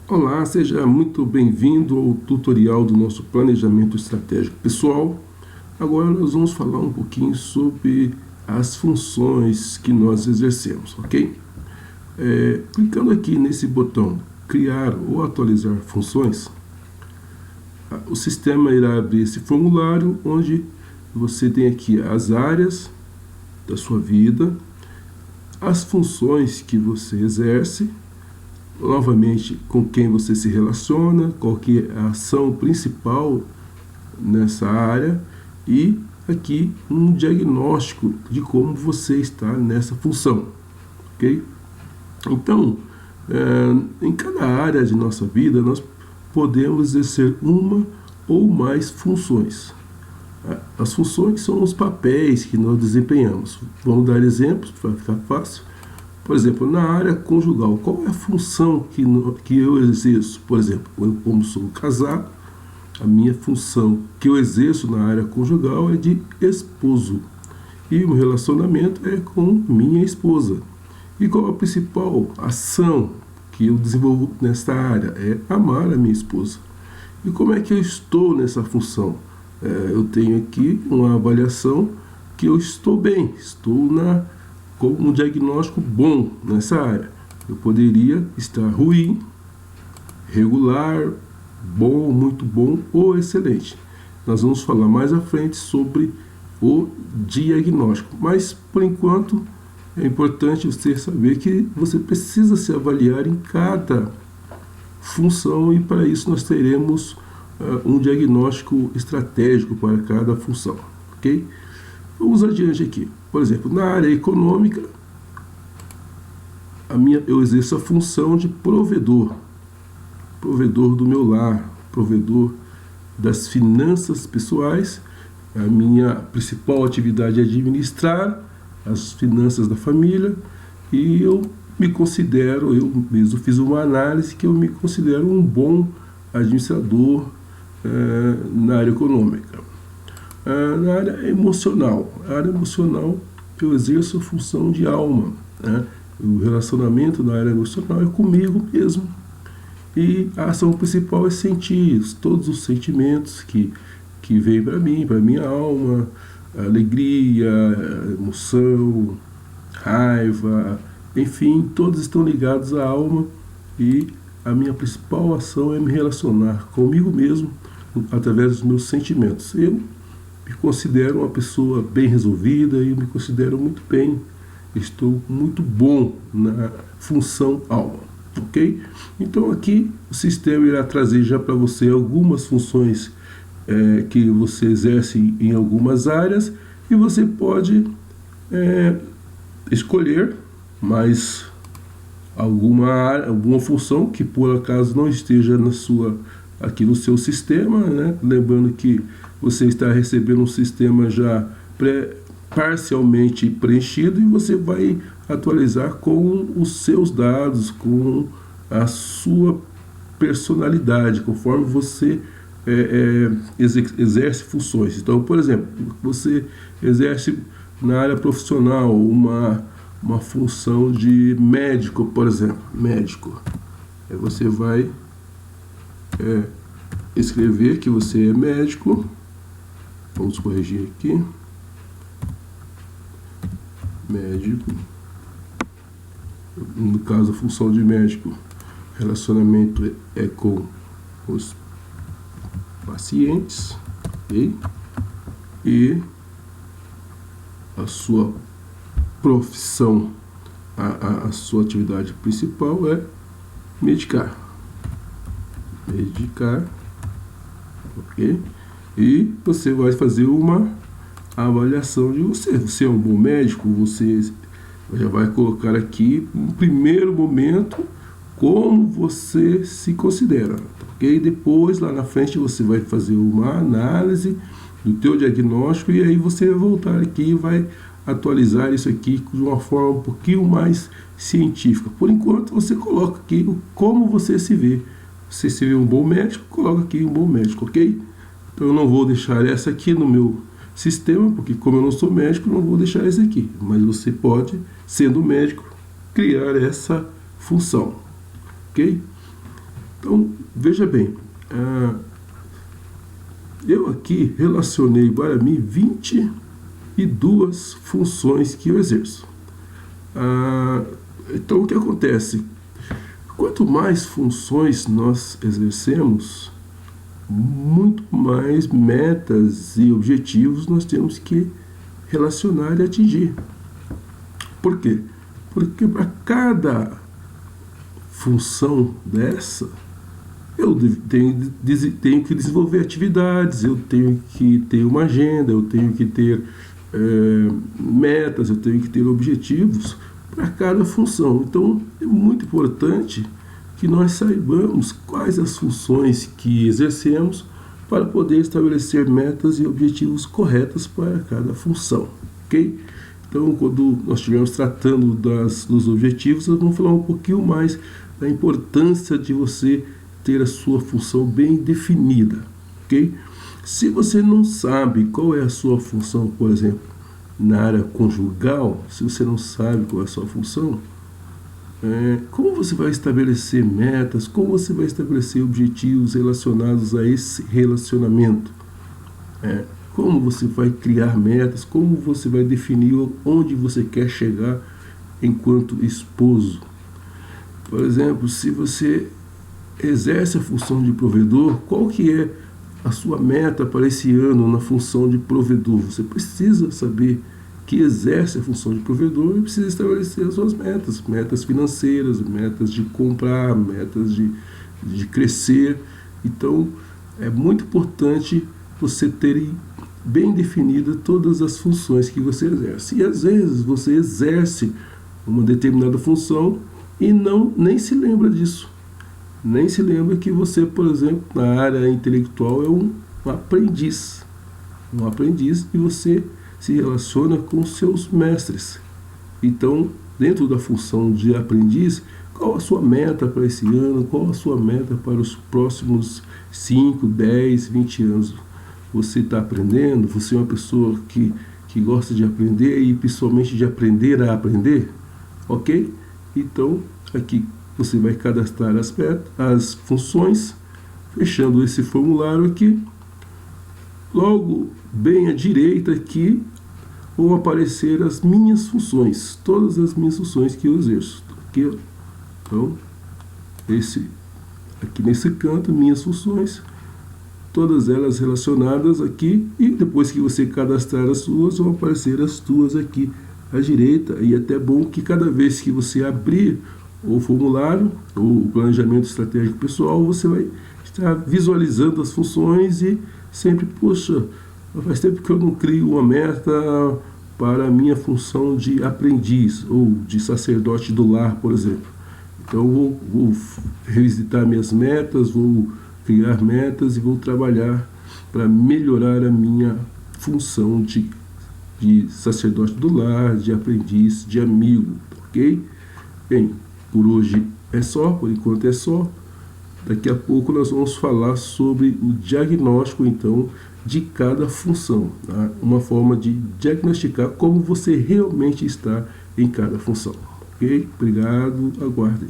Olá, seja muito bem-vindo ao tutorial do nosso planejamento estratégico pessoal. Agora nós vamos falar um pouquinho sobre as funções que nós exercemos, ok? Clicando aqui nesse botão criar ou atualizar funções, o sistema irá abrir esse formulário onde você tem aqui as áreas da sua vida, as funções que você exerce, novamente com quem você se relaciona, qual que é a ação principal nessa área e aqui um diagnóstico de como você está nessa função, ok? Então, em cada área de nossa vida nós podemos exercer uma ou mais funções. As funções são os papéis que nós desempenhamos. Vamos dar exemplos para ficar fácil. Por exemplo, na área conjugal, qual é a função que eu exerço? Por exemplo, eu, como sou casado, a minha função que eu exerço na área conjugal é de esposo. E o relacionamento é com minha esposa. E qual a principal ação que eu desenvolvo nesta área? É amar a minha esposa. E como é que eu estou nessa função? Eu tenho aqui uma avaliação que eu estou bem, estou com um diagnóstico bom nessa área. Eu poderia estar ruim, regular, bom, muito bom ou excelente. Nós vamos falar mais à frente sobre o diagnóstico. Mas, por enquanto, é importante você saber que você precisa se avaliar em cada função e para isso nós teremos um diagnóstico estratégico para cada função, ok? Vamos adiante aqui. Por exemplo, na área econômica, eu exerço a função de provedor do meu lar, provedor das finanças pessoais. A minha principal atividade é administrar as finanças da família e eu mesmo fiz uma análise que eu me considero um bom administrador na área econômica. Na área emocional, eu exerço a função de alma, né? O relacionamento na área emocional é comigo mesmo e a ação principal é sentir todos os sentimentos que vêm para mim, para minha alma, alegria, emoção, raiva, enfim, todos estão ligados à alma e a minha principal ação é me relacionar comigo mesmo através dos meus sentimentos. Eu me considero uma pessoa bem resolvida e me considero muito bem, estou muito bom na função alma, ok? Então aqui o sistema irá trazer já para você algumas funções que você exerce em algumas áreas e você pode escolher mais alguma função que por acaso não esteja aqui no seu sistema, né? Lembrando que você está recebendo um sistema já parcialmente preenchido e você vai atualizar com os seus dados, com a sua personalidade, conforme você exerce funções. Então, por exemplo, você exerce na área profissional uma função de médico, por exemplo, médico. Aí você vai escrever que você é médico. Vamos corrigir aqui. Médico. No caso, a função de médico, relacionamento é com os pacientes, ok? E a sua profissão, a sua atividade principal é medicar. Ok? E você vai fazer uma avaliação de você. Você é um bom médico? Você já vai colocar aqui, no primeiro momento, como você se considera. Ok? Depois, lá na frente, você vai fazer uma análise do teu diagnóstico e aí você vai voltar aqui e vai atualizar isso aqui de uma forma um pouquinho mais científica. Por enquanto, você coloca aqui como você se vê. Se você vê um bom médico, coloca aqui um bom médico, ok? Então eu não vou deixar essa aqui no meu sistema, porque como eu não sou médico, não vou deixar essa aqui. Mas você pode, sendo médico, criar essa função, ok? Então, veja bem, eu aqui relacionei para mim 22 funções que eu exerço. Então, o que acontece? Quanto mais funções nós exercemos, muito mais metas e objetivos nós temos que relacionar e atingir. Por quê? Porque para cada função dessa, eu tenho que desenvolver atividades, eu tenho que ter uma agenda, eu tenho que ter metas, eu tenho que ter objetivos para cada função. Então, é muito importante que nós saibamos quais as funções que exercemos para poder estabelecer metas e objetivos corretos para cada função, ok? Então, quando nós estivermos tratando dos objetivos, nós vamos falar um pouquinho mais da importância de você ter a sua função bem definida, ok? Se você não sabe qual é a sua função, por exemplo, na área conjugal, se você não sabe qual é a sua função, como você vai estabelecer metas, como você vai estabelecer objetivos relacionados a esse relacionamento? Como você vai criar metas, como você vai definir onde você quer chegar enquanto esposo? Por exemplo, se você exerce a função de provedor, qual que é a sua meta para esse ano na função de provedor? Você precisa saber que exerce a função de provedor e precisa estabelecer as suas metas, metas financeiras, metas de comprar, metas de crescer. Então, é muito importante você ter bem definida todas as funções que você exerce. E às vezes você exerce uma determinada função e nem se lembra disso. Nem se lembra que você, por exemplo, na área intelectual é um aprendiz. Um aprendiz e você se relaciona com seus mestres. Então, dentro da função de aprendiz, qual a sua meta para esse ano? Qual a sua meta para os próximos 5, 10, 20 anos? Você está aprendendo? Você é uma pessoa que gosta de aprender e principalmente de aprender a aprender? Ok? Então, aqui você vai cadastrar as funções, fechando esse formulário aqui. Logo, bem à direita aqui, vão aparecer as minhas funções, todas as minhas funções que eu exerço. Aqui, ó. Então, aqui nesse canto, minhas funções, todas elas relacionadas aqui, e depois que você cadastrar as suas, vão aparecer as tuas aqui à direita. E é até bom que cada vez que você abrir o formulário, ou o planejamento estratégico pessoal, você vai estar visualizando as funções e sempre, poxa, faz tempo que eu não crio uma meta para a minha função de aprendiz ou de sacerdote do lar, por exemplo. Então eu vou revisitar minhas metas, vou criar metas e vou trabalhar para melhorar a minha função de sacerdote do lar, de aprendiz, de amigo, ok? Bem, por hoje é só, por enquanto é só. Daqui a pouco nós vamos falar sobre o diagnóstico, então, de cada função, tá? Uma forma de diagnosticar como você realmente está em cada função. Ok? Obrigado, aguardem.